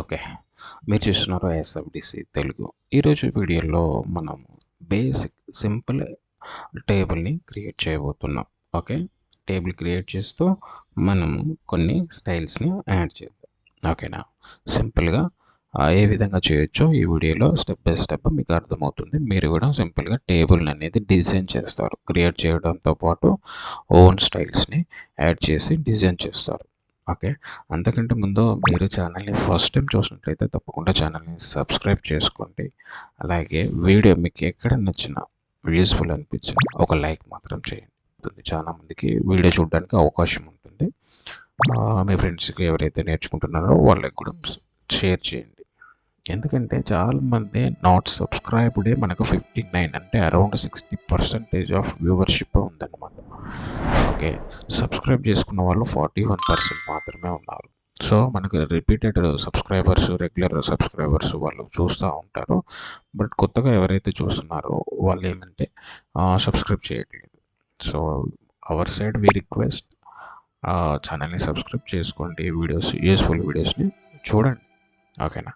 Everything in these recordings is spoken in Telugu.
ఓకే, మీరు చూస్తున్నారు ఎస్ఎఫ్డిసి తెలుగు. ఈరోజు వీడియోలో మనం బేసిక్ సింపుల్ టేబుల్ని క్రియేట్ చేయబోతున్నాం. ఓకే, టేబుల్ క్రియేట్ చేస్తూ మనము కొన్ని స్టైల్స్ని యాడ్ చేద్దాం. ఓకేనా, సింపుల్గా ఏ విధంగా చేయొచ్చో ఈ వీడియోలో స్టెప్ బై స్టెప్ మీకు అర్థమవుతుంది. మీరు కూడా సింపుల్గా టేబుల్ని అనేది డిజైన్ చేస్తారు. క్రియేట్ చేయడంతో పాటు ఓన్ స్టైల్స్ని యాడ్ చేసి డిజైన్ చేస్తారు. ఓకే, అంతకంటే ముందు మీరు ఛానల్ని ఫస్ట్ టైం చూసినట్లయితే తప్పకుండా ఛానల్ని సబ్స్క్రైబ్ చేసుకోండి. అలాగే వీడియో మీకు ఎక్కడ నచ్చినా యూస్ఫుల్ అనిపించిన ఒక లైక్ మాత్రం చేయండి. చాలా మందికి వీడియో చూడడానికి అవకాశం ఉంటుంది. మీ ఫ్రెండ్స్కి ఎవరైతే నేర్చుకుంటున్నారో వాళ్ళకి కూడా షేర్ చేయండి. ఎందుకంటే చాలామంది నాట్ సబ్స్క్రైబ్డే మనకు 59 అంటే అరౌండ్ 60% ఆఫ్ వ్యూవర్షిప్ ఉందన్నమాట. ఓకే, సబ్స్క్రైబ్ చేసుకున్న వాళ్ళు 41% మాత్రమే ఉన్నారు. సో మనకు రిపీటెడ్ సబ్స్క్రైబర్స్, రెగ్యులర్ సబ్స్క్రైబర్స్ వాళ్ళు చూస్తూ ఉంటారు. బట్ కొత్తగా ఎవరైతే చూస్తున్నారో వాళ్ళు ఏమంటే సబ్స్క్రైబ్ చేయట్లేదు. So our side we request ఛానల్ని సబ్స్క్రైబ్ చేసుకోండి. వీడియోస్, యూస్ఫుల్ వీడియోస్ని చూడండి. ఓకేనా,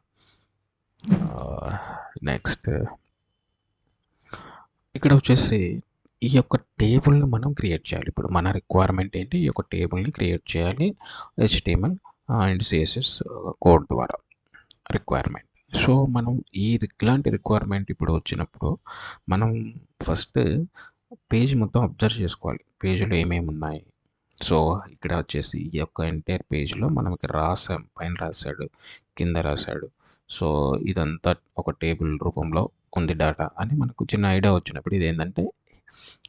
నెక్స్ట్ ఇక్కడ వచ్చేసి ఈ యొక్క టేబుల్ని మనం క్రియేట్ చేయాలి. ఇప్పుడు మన రిక్వైర్మెంట్ ఏంటి, ఈ యొక్క టేబుల్ని క్రియేట్ చేయాలి HTML అండ్ CSS కోడ్ ద్వారా రిక్వైర్మెంట్. సో మనం ఇలాంటి రిక్వైర్మెంట్ ఇప్పుడు వచ్చినప్పుడు మనం ఫస్ట్ పేజ్ మొత్తం అబ్జర్వ్ చేసుకోవాలి. పేజ్లో ఏమేమి ఉన్నాయి. సో ఇక్కడ వచ్చేసి ఈ యొక్క ఎంటైర్ పేజ్లో మనం ఇక్కడ రాసాం, పైన రాశాడు, కింద రాశాడు. సో ఇదంతా ఒక టేబుల్ రూపంలో ఉంది డేటా అని మనకు చిన్న ఐడియా వచ్చినప్పుడు ఇది ఏంటంటే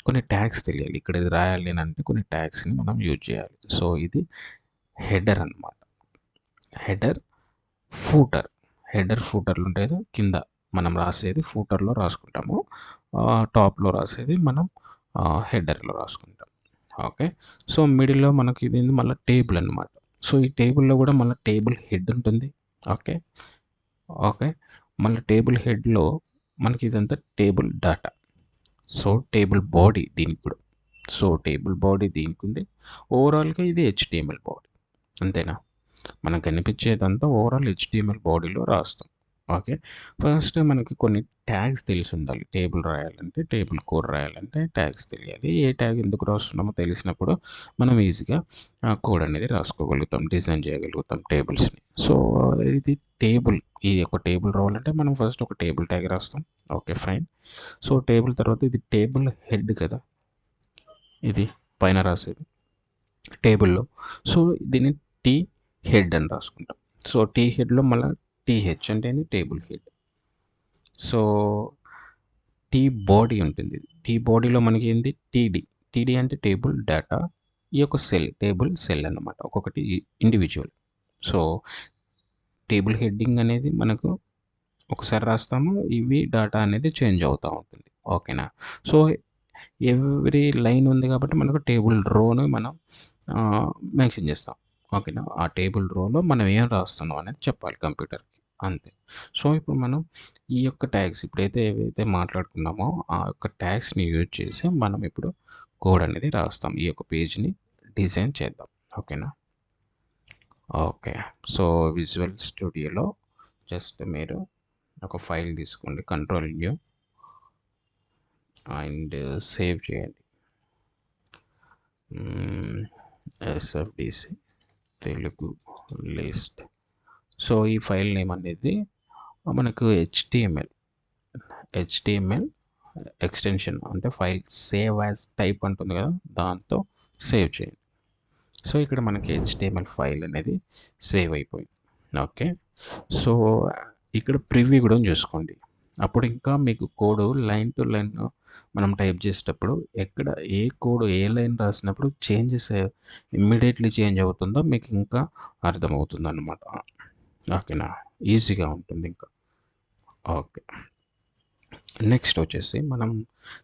కొన్ని ట్యాగ్స్ తెలియాలి. ఇక్కడ ఇది రాయాలి అని అంటే కొన్ని ట్యాగ్స్ని మనం యూజ్ చేయాలి. సో ఇది హెడర్ అన్నమాట. Header, footer. హెడర్, ఫూటర్లు ఉండేది కింద మనం రాసేది ఫూటర్లో రాసుకుంటాము, టాప్లో రాసేది మనం హెడర్లో రాసుకుంటాం. ఓకే, సో మిడిల్లో మనకి ఇది మళ్ళీ టేబుల్ అనమాట. సో ఈ టేబుల్లో కూడా మళ్ళీ టేబుల్ హెడ్ ఉంటుంది. ఓకే ఓకే మళ్ళీ టేబుల్ హెడ్లో మనకి ఇదంతా table data. So table body దీనికి కూడా. సో టేబుల్ బాడీ దీనికి ఉంది. ఓవరాల్గా ఇది HTML బాడీ. అంతేనా, మనకు కనిపించేదంతా ఓవరాల్ HTML బాడీలో రాస్తాం. ఓకే, ఫస్ట్ మనకి కొన్ని ట్యాగ్స్ తెలిసి ఉండాలి. టేబుల్ రాయాలంటే, టేబుల్ కోడ్ రాయాలంటే ట్యాగ్స్ తెలియాలి. ఏ ట్యాగ్ ఎందుకు రాస్తున్నామో తెలిసినప్పుడు మనం ఈజీగా కోడ్ అనేది రాసుకోగలుగుతాం, డిజైన్ చేయగలుగుతాం టేబుల్స్ని. సో ఇది టేబుల్. ఈ యొక్క టేబుల్ రావాలంటే మనం ఫస్ట్ ఒక టేబుల్ ట్యాగ్ రాస్తాం. Okay fine. సో టేబుల్ తర్వాత ఇది టేబుల్ హెడ్ కదా, ఇది పైన రాసేది టేబుల్లో. సో దీన్ని టీ హెడ్ అని రాసుకుంటాం. సో టీ హెడ్లో మళ్ళీ TH అంటే table head. So T body ఉంటుంది. టీ బాడీలో మనకి ఏంది TD అంటే టేబుల్ డేటా. ఈ యొక్క సెల్ టేబుల్ సెల్ అన్నమాట, ఒక్కొక్కటి ఇండివిజువల్. సో టేబుల్ హెడ్డింగ్ అనేది మనకు ఒకసారి రాస్తాము, ఇవి డేటా అనేది చేంజ్ అవుతూ ఉంటుంది. ఓకేనా, సో ఎవ్రీ లైన్ ఉంది కాబట్టి మనకు టేబుల్ రోను మనం మెన్షన్ చేస్తాం. ఓకేనా, ఆ టేబుల్ రోలో మనం ఏం రాస్తున్నాం అనేది చెప్పాలి కంప్యూటర్కి, అంతే. సో ఇప్పుడు మనం ఈ యొక్క ట్యాగ్స్ ఇప్పుడైతే ఏవైతే మాట్లాడుకున్నామో ఆ యొక్క ట్యాగ్స్ని యూజ్ చేసి మనం ఇప్పుడు కోడ్ అనేది రాస్తాం. ఈ యొక్క పేజ్ని డిజైన్ చేద్దాం. ఓకేనా, ఓకే. సో విజువల్ స్టూడియోలో జస్ట్ మీరు ఒక ఫైల్ తీసుకోండి, Ctrl+U అండ్ సేవ్ చేయండి. SFDC Telugu list. సో ఈ ఫైల్ నేమ్ అనేది మనకు HTML ఎక్స్టెన్షన్ అంటే ఫైల్ సేవ్ యాజ్ టైప్ అంటుంది కదా, దాంతో సేవ్ చేయండి. సో ఇక్కడ మనకి HTML ఫైల్ అనేది సేవ్ అయిపోయింది. ఓకే, సో ఇక్కడ ప్రివ్యూ కూడా చూసుకోండి. అప్పుడు ఇంకా మీకు కోడ్ లైన్ టు లైన్ మనం టైప్ చేసేటప్పుడు ఎక్కడ ఏ కోడ్ ఏ లైన్ రాసినప్పుడు చేంజెస్ ఇమ్మీడియట్లీ చేంజ్ అవుతుందో మీకు ఇంకా అర్థమవుతుంది అన్నమాట. ఓకేనా, ఈజీగా ఉంటుంది ఇంకా. ఓకే, నెక్స్ట్ వచ్చేసి మనం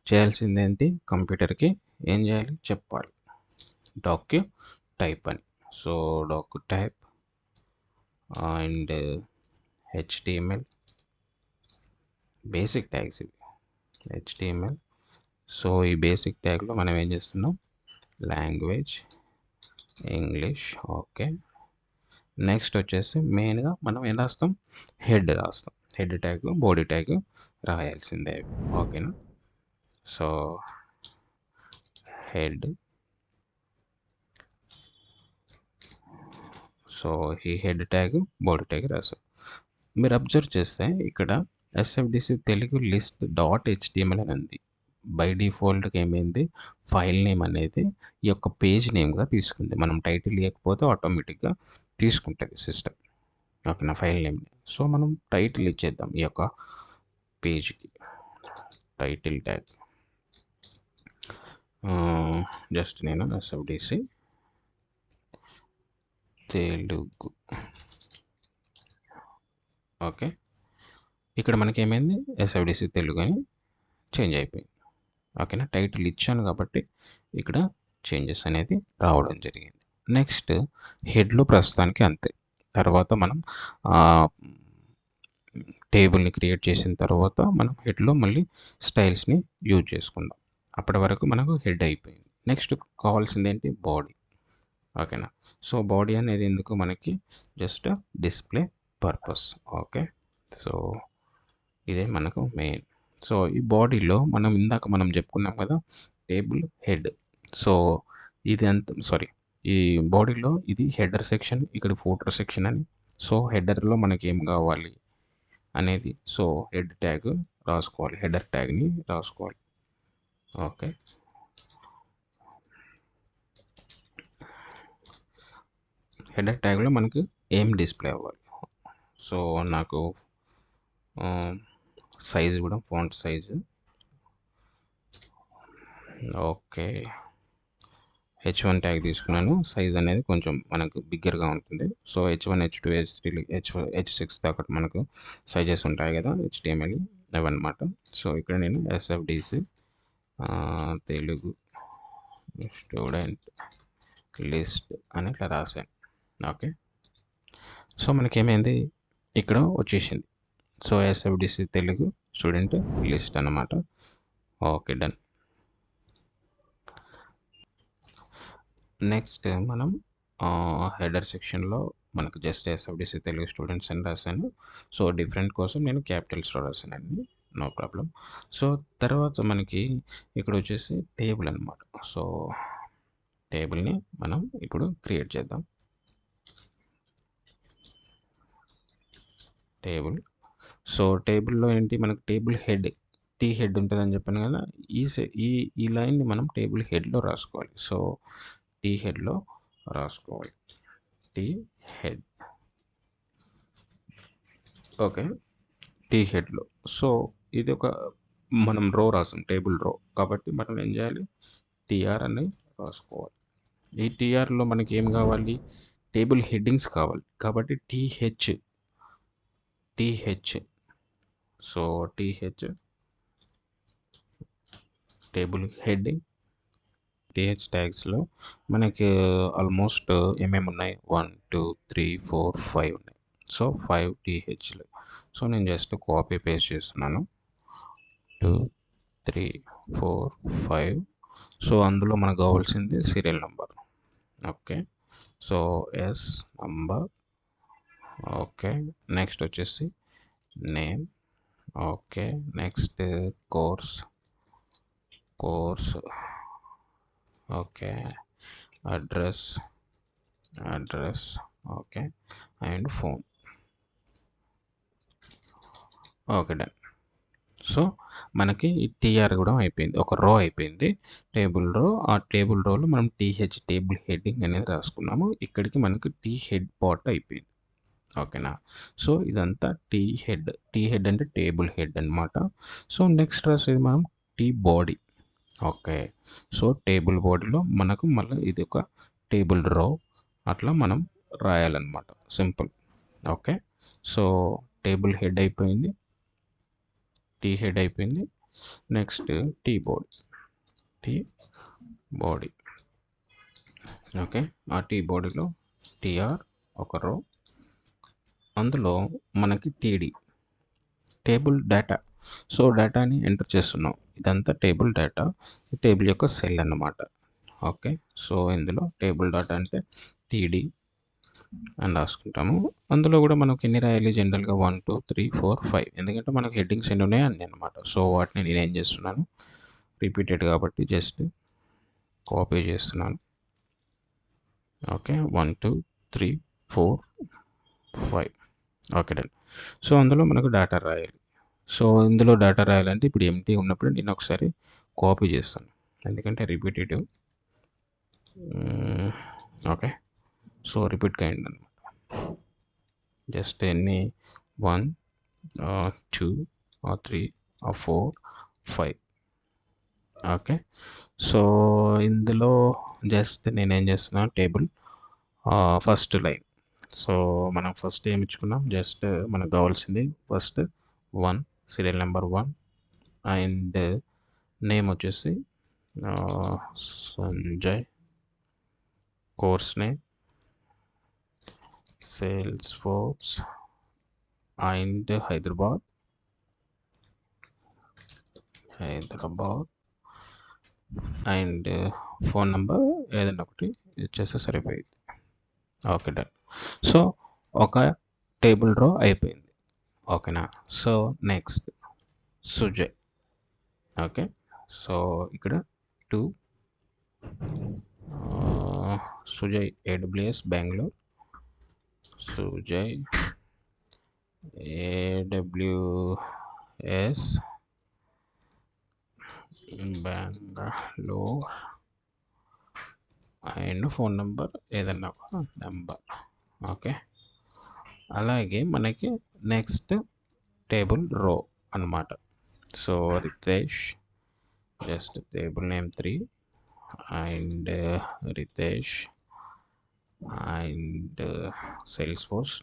చేయాల్సింది ఏంటి, కంప్యూటర్కి ఏం చేయాలి చెప్పాలి, డాక్యూ టైప్ అని. So డాక్యూ type and HTML basic tags ఇవి, HTML. సో ఈ బేసిక్ ట్యాగ్లో మనం ఏం చేస్తున్నాం, లాంగ్వేజ్ ఇంగ్లీష్. ఓకే. నెక్స్ట్ వచ్చేసి మెయిన్గా మనం ఏం రాస్తాం, హెడ్ రాస్తాం. హెడ్ ట్యాగ్ బాడీ ట్యాగ్ రాయాల్సిందే. ఓకేనా. సో హెడ్, సో ఈ హెడ్ ట్యాగ్ బాడీ ట్యాగ్ రాసాం. మీరు అబ్జర్వ్ చేస్తే ఇక్కడ SFDC Telugu list dot HTML అని ఉంది. బై డిఫాల్ట్గా ఏమైంది, ఫైల్ నేమ్ అనేది ఈ యొక్క పేజ్ నేమ్గా తీసుకుంది. మనం టైటిల్ ఇవ్వకపోతే ఆటోమేటిక్గా తీసుకుంటుంది సిస్టమ్. ఓకేనా, ఫైల్ నేమ్. సో మనం టైటిల్ ఇచ్చేద్దాం ఈ యొక్క పేజ్కి, టైటిల్ ట్యాగ్. జస్ట్ నేను ఎస్ఎఫ్డిసి తెలుగు. ఓకే, ఇక్కడ మనకి ఏమైంది, ఎస్ఎఫ్డిసి తెలుగు అని చేంజ్ అయిపోయింది. ఓకేనా, టైటిల్ ఇచ్చాను కాబట్టి ఇక్కడ చేంజెస్ అనేది రావడం జరిగింది. నెక్స్ట్ హెడ్లో ప్రస్తుతానికి అంతే. తర్వాత మనం టేబుల్ని క్రియేట్ చేసిన తర్వాత మనం హెడ్లో మళ్ళీ స్టైల్స్ని యూజ్ చేసుకుందాం. అప్పటి వరకు మనకు హెడ్ అయిపోయింది. నెక్స్ట్ కావాల్సింది ఏంటి, బాడీ. ఓకేనా. సో బాడీ అనేది ఎందుకు మనకి, just display purpose. Okay, so ఇదే మనకు మెయిన్. సో ఈ బాడీలో మనం ఇందాక మనం చెప్పుకున్నాం కదా, టేబుల్ హెడ్. సో ఇది ఈ బాడీలో ఇది హెడర్ సెక్షన్, ఇక్కడ ఫూటర్ సెక్షన్ అని. సో హెడర్లో మనకి ఏం కావాలి అనేది, సో హెడ్ ట్యాగ్ రాసుకోవాలి, హెడర్ ట్యాగ్ని రాసుకోవాలి. ఓకే, హెడర్ ట్యాగ్లో మనకు ఏం డిస్ప్లే అవ్వాలి. సో నాకు సైజ్ కూడా, font size okay, H1 tag తీసుకున్నాను. సైజ్ అనేది కొంచెం మనకు బిగ్గర్గా ఉంటుంది. So H1, H2, H3, H6 దాకా మనకు సైజెస్ ఉంటాయి కదా HTML అవన్నమాట. సో ఇక్కడ నేను ఎస్ఎఫ్డిసి తెలుగు స్టూడెంట్ లిస్ట్ అని ఇట్లా రాశాను. ఓకే, సో మనకేమైంది, ఇక్కడ వచ్చేసింది. So SFDC Telugu student list అన్నమాట. Okay, done. నెక్స్ట్ మనం హెడర్ సెక్షన్లో మనకు జస్ట్ ఎస్ఎఫ్డిసి తెలుగు స్టూడెంట్స్ అని రాశాను. సో డిఫరెంట్ కోసం నేను క్యాపిటల్స్లో రాశానండి, నో ప్రాబ్లం. సో తర్వాత మనకి ఇక్కడ వచ్చేసి టేబుల్ అనమాట. సో టేబుల్ని మనం ఇప్పుడు క్రియేట్ చేద్దాం. టేబుల్. సో టేబుల్లో ఏంటి, మనకు టేబుల్ హెడ్, టీ హెడ్ ఉంటుందని చెప్పాను కదా, ఈ లైన్ని మనం టేబుల్ హెడ్లో రాసుకోవాలి. సో టీ హెడ్లో రాసుకోవాలి, టీ హెడ్. ఓకే, టీ హెడ్లో. సో ఇది ఒక మనం రో రాసాం, టేబుల్ రో, కాబట్టి మనం ఏం చేయాలి, టీఆర్ అని రాసుకోవాలి. ఈ టీఆర్లో మనకి ఏం కావాలి, టేబుల్ హెడ్డింగ్స్ కావాలి, కాబట్టి TH. So TH table heading. TH ట్యాగ్స్లో మనకి ఆల్మోస్ట్ ఏమేమి ఉన్నాయి, 1 2 3 4 5 ఉన్నాయి. సో 5 టీహెచ్లు. సో నేను జస్ట్ కాపీ పేస్ట్ చేస్తున్నాను, 2 3 4 5. సో అందులో మనకు కావాల్సింది serial number. Okay, so S number. Okay, next వచ్చేసి name. Okay, next course. Okay, address. Okay, and phone. Okay, done. So మనకి టీఆర్ కూడా అయిపోయింది, ఒక రో అయిపోయింది, టేబుల్ రో. ఆ టేబుల్ రోలో మనం టీహెచ్ టేబుల్ హెడ్డింగ్ అనేది రాసుకున్నాము. ఇక్కడికి మనకు టీ హెడ్ పార్ట్ అయిపోయింది. ఓకేనా. సో ఇదంతా టీ హెడ్ అంటే టేబుల్ హెడ్ అనమాట. సో నెక్స్ట్ రాసేది మనం T body. Okay, so table బాడీలో మనకు మళ్ళీ ఇది ఒక టేబుల్ రో అట్లా మనం రాయాలన్నమాట, simple. Okay, so table head అయిపోయింది, టీ హెడ్ అయిపోయింది. Next T body. ఓకే, ఆ టీ బాడీలో టీఆర్ ఒక రో, అందులో మనకి టీడీ టేబుల్ డేటా. సో డేటాని ఎంటర్ చేస్తున్నాం, ఇదంతా టేబుల్ డేటా, టేబుల్ యొక్క సెల్ అన్నమాట. ఓకే. సో ఇందులో టేబుల్ డాటా అంటే టీడీ అని రాసుకుంటాము. అందులో కూడా మనకి ఎన్ని రాయాలి జనరల్గా 1 2 3 4 5 ఎందుకంటే మనకి హెడ్డింగ్స్ ఎన్ని ఉన్నాయి అన్నీ అనమాట. సో వాటిని నేనేం చేస్తున్నాను, రిపీటెడ్ కాబట్టి జస్ట్ కాపీ చేస్తున్నాను. Okay 1 2 3 4 5 okay done. సో అందులో మనకు డేటా రాయాలి. సో ఇందులో డేటా రాయాలంటే ఇప్పుడు ఎంటీ ఉన్నప్పుడు నేను ఒకసారి కాపీ చేస్తాను ఎందుకంటే రిపీటెటివ్. ఓకే సో రిపీట్ కైండ్ అనమాట. జస్ట్ ఎన్ని 1 2 3 4 5 ఓకే. సో ఇందులో జస్ట్ నేనేం చేస్తున్నా టేబుల్ ఫస్ట్ లైన్. సో మనం ఫస్ట్ ఏమి ఇచ్చుకున్నాం, జస్ట్ మనకు కావాల్సింది first 1 serial number 1 and name వచ్చేసి Sanjay, course name Salesforce and Hyderabad and phone number ఏదైనా ఒకటి ఇచ్చేస్తే సరిపోయింది. Okay done. సో ఒక టేబుల్ రో అయిపోయింది. ఓకేనా. So next Sujay. Okay so ఇక్కడ 2 Sujay AWS Bengaluru, Sujay AWS Bengaluru and phone number ఏదన్నా ఒక నెంబర్. ఓకే. అలాగే మనకి నెక్స్ట్ టేబుల్ రో అన్నమాట. So Ritesh, just table name 3 and Ritesh and Salesforce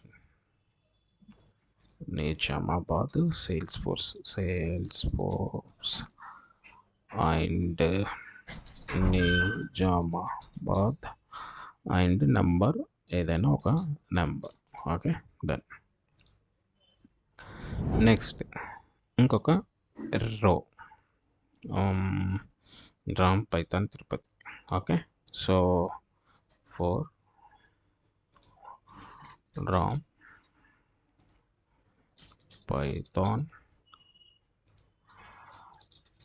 Nizamabad, Salesforce and Nizamabad and number ఏదైనా ఒక నెంబర్. Okay done. నెక్స్ట్ ఇంకొక row Ram Python Tirupati. Okay so 4 Ram Python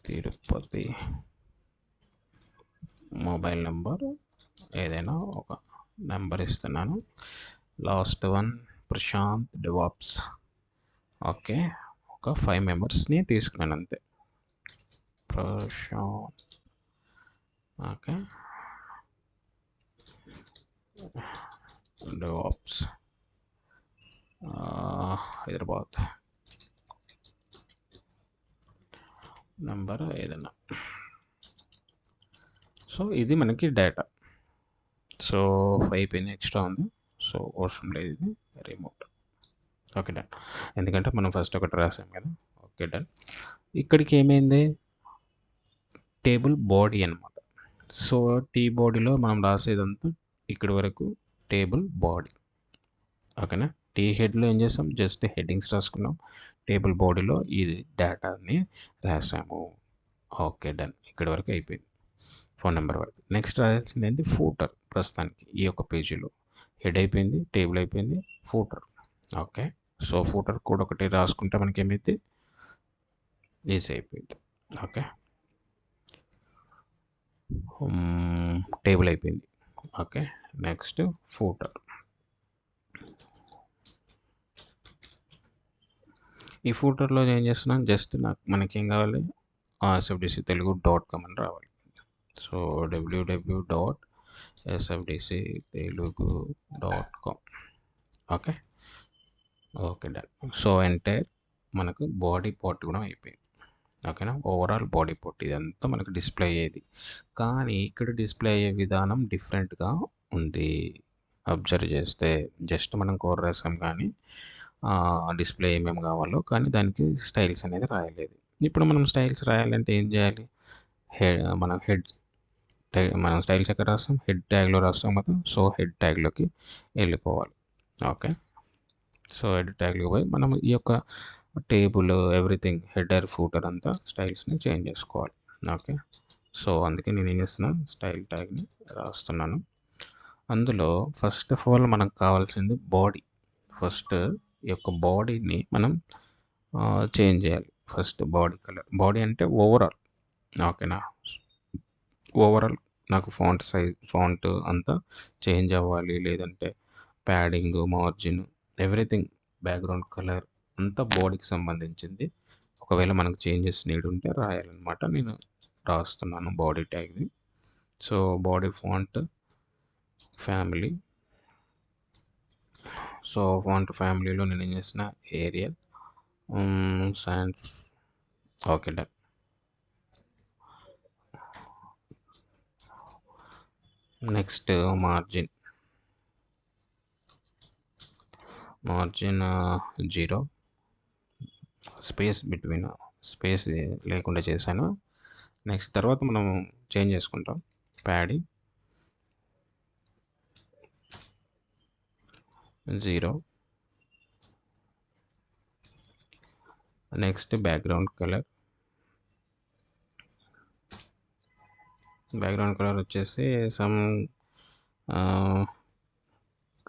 Tirupati, mobile number ఏదైనా ఒక నెంబర్ ఇస్తున్నాను. Last one Prashant DevOps. Okay ఒక 5 మెంబర్స్ని తీసుకున్నాను అంతే. Prashant okay DevOps Hyderabad number ఏదైనా. సో ఇది మనకి డేటా. సో 5 పెన్ ఎక్స్ట్రా ఉంది, సో అవసరం లేదు, ఇది రిమోట్. Okay done. ఎందుకంటే మనం ఫస్ట్ ఒకటి రాసాం కదా. Okay done. ఇక్కడికి ఏమైంది, టేబుల్ బాడీ అనమాట. సో టీ బాడీలో మనం రాసేదంతా ఇక్కడి వరకు టేబుల్ బాడీ. ఓకేనా. టీ హెడ్లో ఏం చేస్తాం, జస్ట్ హెడ్డింగ్స్ రాసుకున్నాం. టేబుల్ బాడీలో ఇది డేటాని రాసాము. Okay done. ఇక్కడి వరకు అయిపోయింది ఫోన్ నెంబర్ వరకు. నెక్స్ట్ రాయాల్సింది ఏంటి, ఫూటర్. ప్రస్తుతానికి ఈ యొక్క పేజీలో హెడ్ అయిపోయింది, టేబుల్ అయిపోయింది, ఫూటర్. ఓకే సో ఫూటర్ కూడా ఒకటి రాసుకుంటే మనకి ఏమైతే ఈజీ అయిపోయింది. ఓకే టేబుల్ అయిపోయింది. Okay next footer. ఈ ఫూటర్లో ఏం చేస్తున్నాను, జస్ట్ మనకేం కావాలి, SFDC Telugu.com అని రావాలి. So www.sfdctelugu.com. Okay okay done. So entire మనకు బాడీ పార్ట్ కూడా అయిపోయింది. ఓకేనా. ఓవరాల్ బాడీ పార్ట్ ఇదంతా మనకు డిస్ప్లే అయ్యేది, కానీ ఇక్కడ డిస్ప్లే అయ్యే విధానం డిఫరెంట్గా ఉంది. అబ్జర్వ్ చేస్తే జస్ట్ మనం కోర్ రాసాం కానీ డిస్ప్లే ఏమేమి కావాలో, కానీ దానికి స్టైల్స్ అనేది రాయలేదు. ఇప్పుడు మనం స్టైల్స్ రాయాలంటే ఏం చేయాలి, మనం మనం స్టైల్స్ ఎక్కడ రాస్తాం, హెడ్ ట్యాగ్లో రాస్తాం కదా. సో హెడ్ ట్యాగ్లోకి వెళ్ళిపోవాలి. ఓకే సో హెడ్ ట్యాగ్లోకి పోయి మనం ఈ యొక్క టేబుల్ ఎవ్రీథింగ్ హెడర్ ఫూటర్ అంతా స్టైల్స్ని చేంజ్ చేసుకోవాలి. ఓకే సో అందుకే నేను ఏం చేస్తున్నాను, స్టైల్ ట్యాగ్ని రాస్తున్నాను. అందులో ఫస్ట్ ఆఫ్ ఆల్ మనకు కావాల్సింది బాడీ. ఫస్ట్ ఈ యొక్క బాడీని మనం చేంజ్ చేయాలి. ఫస్ట్ బాడీ కలర్, బాడీ అంటే ఓవరాల్, ఓకేనా. ఓవరాల్ నాకు ఫాంట్ సైజ్, ఫాంట్ అంతా చేంజ్ అవ్వాలి, లేదంటే padding, margin, everything, background colour అంతా బాడీకి సంబంధించింది. ఒకవేళ మనకు చేంజెస్ నీడ్ ఉంటే రాయాలన్నమాట. నేను రాస్తున్నాను బాడీ ట్యాగ్ని. So body font family. So font ఫ్యామిలీలో నేను ఏం చేసిన, Arial, sans, okay done. Next margin, margin 0, space between, space లేకుండా చేశాను. నెక్స్ట్ తర్వాత మనం చేంజ్ చేసుకుంటాం, padding 0. Next background colour, background colour వచ్చేసి సమ్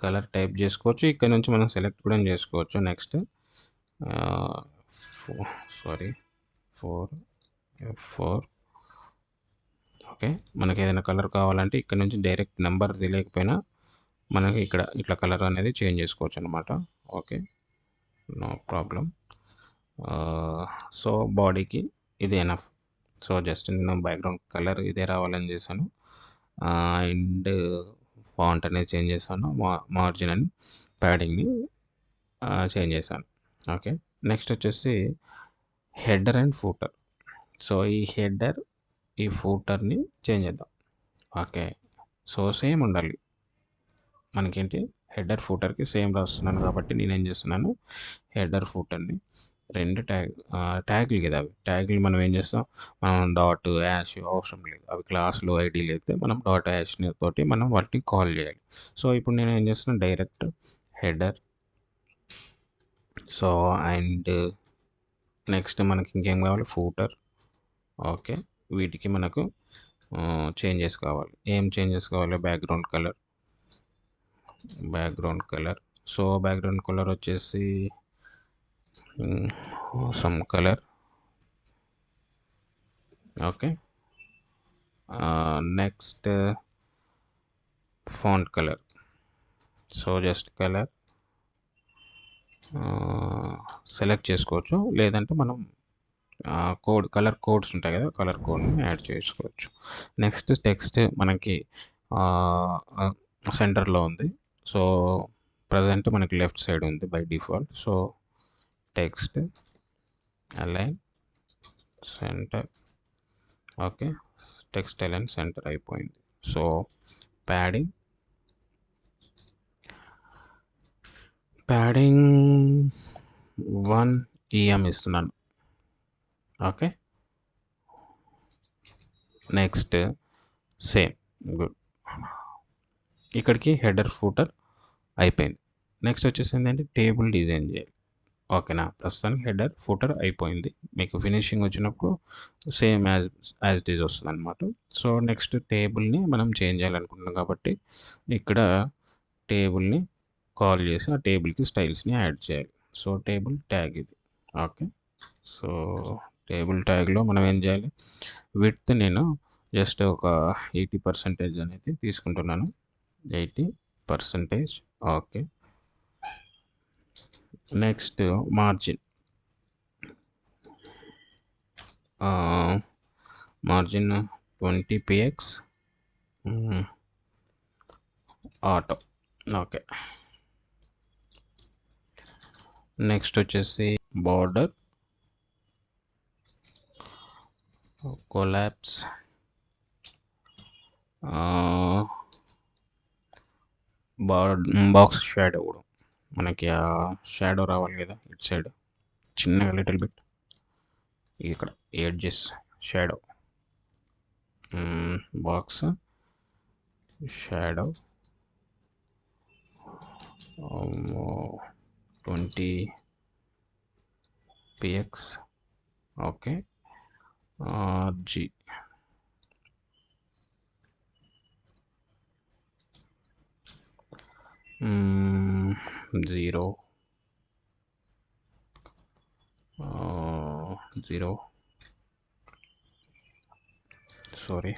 కలర్ టైప్ చేసుకోవచ్చు. ఇక్కడ నుంచి మనం సెలెక్ట్ కూడా చేసుకోవచ్చు. Next sorry 4F4. ఓకే, మనకి ఏదైనా కలర్ కావాలంటే ఇక్కడ నుంచి డైరెక్ట్ నెంబర్ తెలియకపోయినా మనకి ఇక్కడ ఇట్లా కలర్ అనేది చేంజ్ చేసుకోవచ్చు అనమాట. Okay, no problem. సో బాడీకి ఇది ఎనఫ్. సో జస్ట్ నేను బ్యాక్గ్రౌండ్ కలర్ ఇదే రావాలని చేశాను. అండ్ ఫాంట్ అనేది చేంజ్ చేశాను, మార్జిన్ అని ప్యాడింగ్ని చేంజ్ చేశాను. ఓకే, నెక్స్ట్ వచ్చేసి హెడర్ అండ్ ఫూటర్. సో ఈ హెడర్, ఈ ఫూటర్ని చేంజ్ చేద్దాం. ఓకే, సో సేమ్ ఉండాలి మనకేంటి, హెడర్ ఫూటర్కి సేమ్ రాస్తున్నాను కాబట్టి నేనేం చేస్తున్నాను, హెడర్ ఫూటర్ని రెండు ట్యాగ్లు కదా, అవి ట్యాగ్లు మనం ఏం చేస్తాం, మనం డాట్ యాష్ అవసరం లేదు, అవి క్లాస్లో ఐడీలు అయితే మనం డాట్ యాష్ తోటి మనం వాటిని కాల్ చేయాలి. సో ఇప్పుడు నేను ఏం చేస్తున్నాను, direct header. So and next మనకి ఇంకేం కావాలి, ఫూటర్. ఓకే, వీటికి మనకు చేంజెస్ కావాలి. ఏం చేంజెస్ కావాలి, background colour, background colour. So background colour వచ్చేసి some colour. Okay, next font colour. So just colour select చేసుకోవచ్చు, లేదంటే మనం కోడ్, కలర్ కోడ్స్ ఉంటాయి కదా, కలర్ కోడ్ని యాడ్ చేసుకోవచ్చు. నెక్స్ట్ టెక్స్ట్ మనకి సెంటర్లో ఉంది. సో ప్రజెంట్ మనకి లెఫ్ట్ సైడ్ ఉంది by default. So text align centre. Okay, text align centre అయిపోయింది. సో ప్యాడింగ్ 1 EM ఇస్తున్నాను. Okay, next same, good. ఇక్కడికి హెడర్ ఫూటర్ అయిపోయింది. నెక్స్ట్ వచ్చేసి ఏంటంటే టేబుల్ డిజైన్ చేయాలి. ఓకేనా, ప్రస్తుతానికి హెడర్ ఫూటర్ అయిపోయింది. మీకు ఫినిషింగ్ వచ్చినప్పుడు సేమ్ యాజ్ ఇట్ ఈజ్ వస్తుంది అనమాట. సో నెక్స్ట్ టేబుల్ని మనం చేంజ్ చేయాలనుకుంటున్నాం కాబట్టి ఇక్కడ టేబుల్ని కాల్ చేసి ఆ టేబుల్కి స్టైల్స్ని యాడ్ చేయాలి. సో టేబుల్ ట్యాగ్ ఇది. ఓకే, సో టేబుల్ ట్యాగ్లో మనం ఏం చేయాలి, విడ్త్ నేను జస్ట్ ఒక 80% అనేది తీసుకుంటున్నాను, 80%. Okay, next margin, margin 20 px auto. Okay, next వచ్చేసి బార్డర్ కొలాప్స్ బాక్స్ షాడో కూడా మనకి ఆ షాడో రావాలి కదా ఇటు సైడ్ చిన్నగా లిటిల్ బిట్, ఇక్కడ edges shadow, box shadow 20 px. Okay, g 0 0 sorry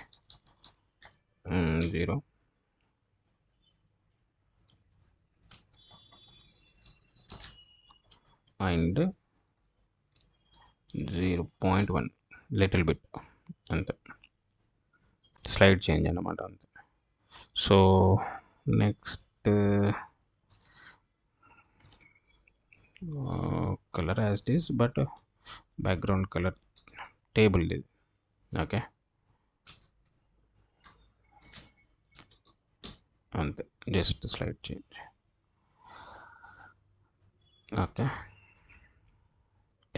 0 and 0.1 little bit అంతే, స్లైడ్ చేంజ్ అన్నమాట అంతే. So next colour as it is, but background colour table ఇది. ఓకే అంతే, just slide change. Okay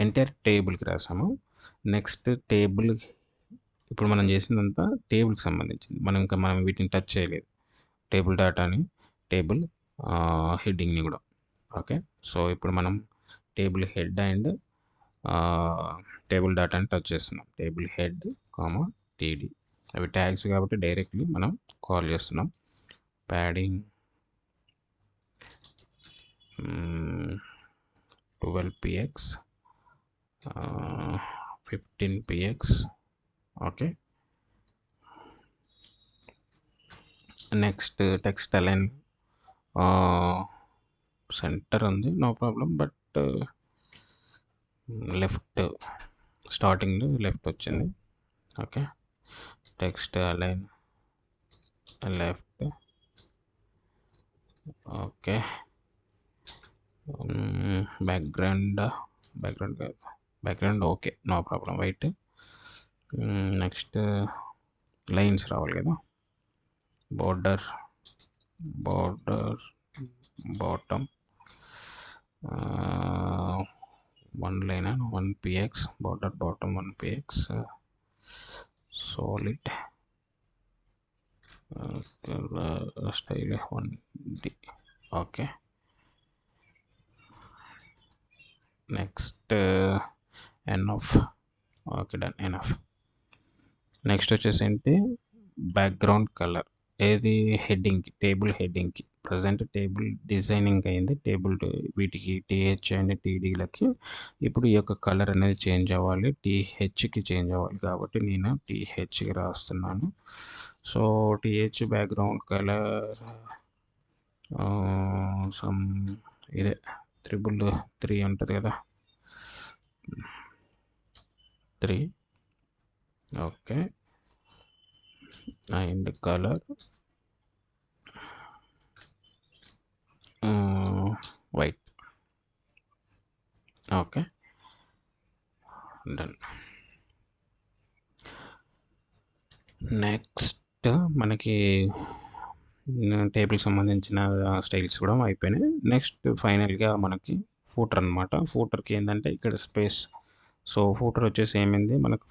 entire టేబుల్కి రాసాము. Next table ఇప్పుడు మనం చేసిందంతా టేబుల్కి సంబంధించింది. మనం వీటిని టచ్ చేయలేదు, టేబుల్ డాటాని, టేబుల్ హెడ్డింగ్ని కూడా. ఓకే సో ఇప్పుడు మనం టేబుల్ హెడ్ అండ్ టేబుల్ డాటాని టచ్ చేస్తున్నాం. టేబుల్ హెడ్ టీడీ అవి ట్యాగ్స్ కాబట్టి డైరెక్ట్లీ మనం కాల్ చేస్తున్నాం. Padding 12px 15px. Okay next text align centre ఉంది, no problem, but left starting left వచ్చింది. Okay text align left. Okay background okay, no problem, white. Next lines రావాలి కదా, border bottom 1 line 1px, border bottom 1px, solid style 1d. Okay next NF. Okay done, NF. Next వచ్చేసి ఏంటి, బ్యాక్గ్రౌండ్ కలర్ ఏది, హెడ్డింగ్కి, టేబుల్ హెడ్డింగ్కి. ప్రజెంట్ టేబుల్ డిజైనింగ్ అయింది, టేబుల్ వీటికి టీహెచ్ అండ్ టీడీలకి. ఇప్పుడు ఈ యొక్క కలర్ అనేది చేంజ్ అవ్వాలి, టీహెచ్కి చేంజ్ అవ్వాలి, కాబట్టి నేను టీహెచ్కి రాస్తున్నాను. So TH background colour some ఇదే 333 ఉంటుంది కదా, 3. Okay and colour white. Okay done. Next మనకి టేబుల్కి సంబంధించిన స్టైల్స్ కూడా అయిపోయినాయి. నెక్స్ట్ ఫైనల్గా మనకి ఫూటర్ అనమాట. ఫూటర్కి ఏంటంటే ఇక్కడ స్పేస్. సో ఫూటర్ వచ్చేసి ఏమైంది, మనకి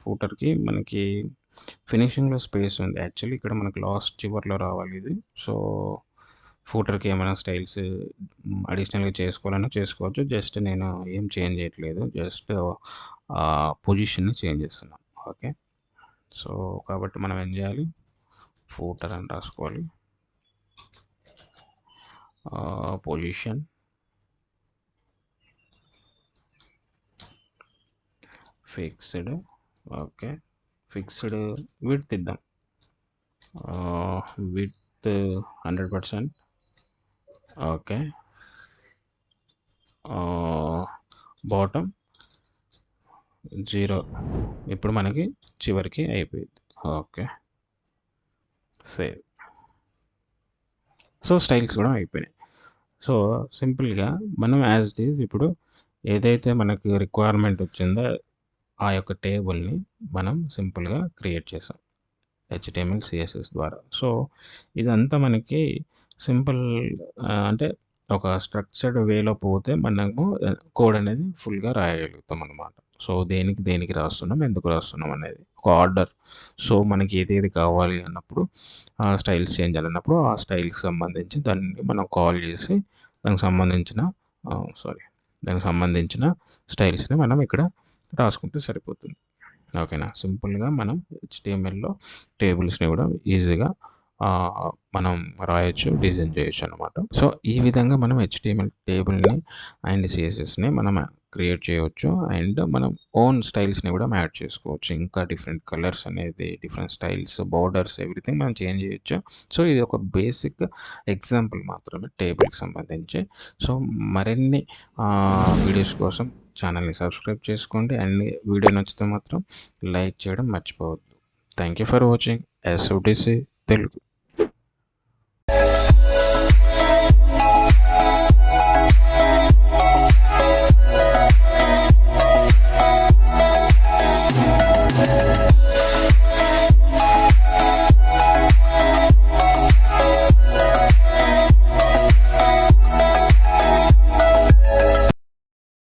ఫినిషింగ్లో స్పేస్ ఉంది. యాక్చువల్లీ ఇక్కడ మనకి లాస్ట్ చివర్లో రావాలి ఇది. సో ఫూటర్కి ఏమైనా స్టైల్స్ అడిషనల్గా చేసుకోవాలన్నా చేసుకోవచ్చు. జస్ట్ నేను ఏం చేంజ్ చేయట్లేదు, జస్ట్ పొజిషన్ని చేంజ్ చేస్తున్నాను. ఓకే సో కాబట్టి మనం ఏం చేయాలి, ఫూటర్ అని రాసుకోవాలి, position fixed. Okay fixed width ఇద్దాం, విడ్త్ 100%. Okay bottom 0. ఇప్పుడు మనకి చివరికి అయిపోయింది. Okay save. సో స్టైల్స్ కూడా అయిపోయినాయి. సో సింపుల్గా మనం యాజ్ ఇట్ ఈజ్ ఇప్పుడు ఏదైతే మనకు రిక్వైర్మెంట్ వచ్చిందో ఆ యొక్క టేబుల్ని మనం సింపుల్గా క్రియేట్ చేసాం HTML CSS ద్వారా. సో ఇదంతా మనకి సింపుల్, అంటే ఒక స్ట్రక్చర్డ్ వేలో పోతే మనము కోడ్ అనేది ఫుల్గా రాయగలుగుతాం అన్నమాట. సో దేనికి రాస్తున్నాం, ఎందుకు రాస్తున్నాం అనేది ఒక ఆర్డర్. సో మనకి ఏది కావాలి అన్నప్పుడు, స్టైల్స్ చేంజ్ అన్నప్పుడు ఆ స్టైల్కి సంబంధించి దాన్ని మనం కాల్ చేసి దానికి సంబంధించిన స్టైల్స్ని మనం ఇక్కడ రాసుకుంటే సరిపోతుంది. ఓకేనా, సింపుల్గా మనం HTMLలో టేబుల్స్ని కూడా ఈజీగా మనం రాయొచ్చు, డిజైన్ చేయొచ్చు అనమాట. సో ఈ విధంగా మనం హెచ్టీఎంఎల్ టేబుల్ని అండ్ సిఎస్ఎస్ని మనం క్రియేట్ చేయవచ్చు. అండ్ మనం ఓన్ స్టైల్స్ని కూడా యాడ్ చేసుకోవచ్చు. ఇంకా డిఫరెంట్ కలర్స్ అనేది, డిఫరెంట్ స్టైల్స్, బోర్డర్స్, ఎవ్రీథింగ్ మనం చేంజ్ చేయొచ్చు. సో ఇది ఒక బేసిక్ ఎగ్జాంపుల్ మాత్రమే టేబుల్కి సంబంధించి. సో మరిన్ని వీడియోస్ కోసం ఛానల్ని సబ్స్క్రైబ్ చేసుకోండి. అండ్ వీడియో నచ్చితే మాత్రం లైక్ చేయడం మర్చిపోవద్దు. Thank you for watching SOTC Telugu.